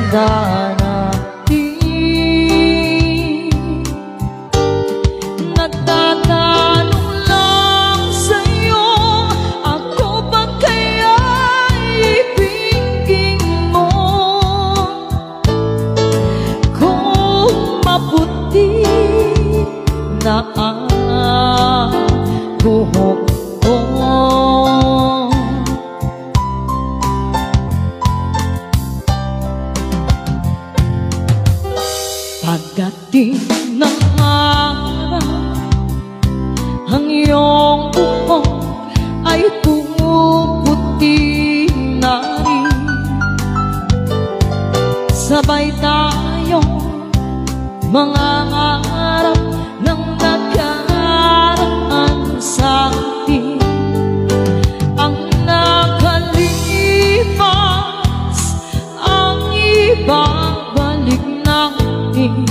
tanda natin. Nagtatanong lang sa'yo, ako ba kaya ibigin mo? Kung maputi na ang buhok ko, pagdating ng araw, ang iyong buhok ay pumuputi na rin. Sabay tayong mangangarap ng nakaraan sa atin. Ang nakalipas ang ibabalik natin.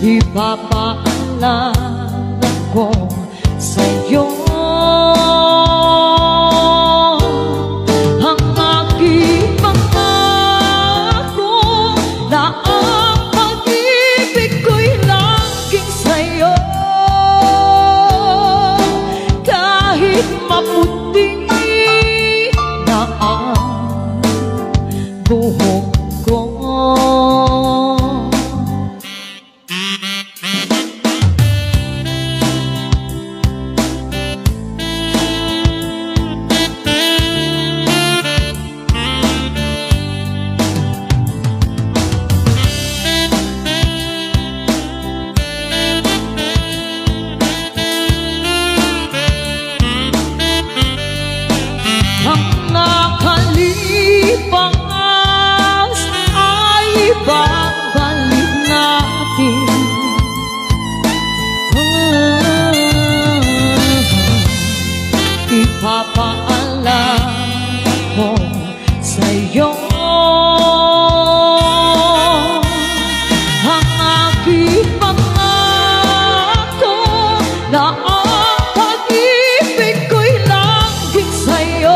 Ipapaalala ko sa'yo ang aking pangako na ang pag-ibig ko'y laging sa'yo. Kahit maputi na ang buhok ko, ang nakalipas ay ibabalik natin. Ipapaalala ko sa'yo ang aking pangako na ang pag-ibig ko'y laging sa'yo.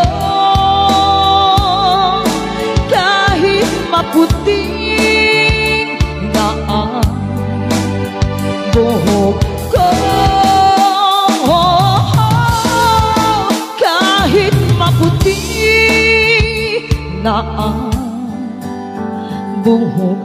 Kahit maputi na ang buhok ko, kahit maputi na ang buhok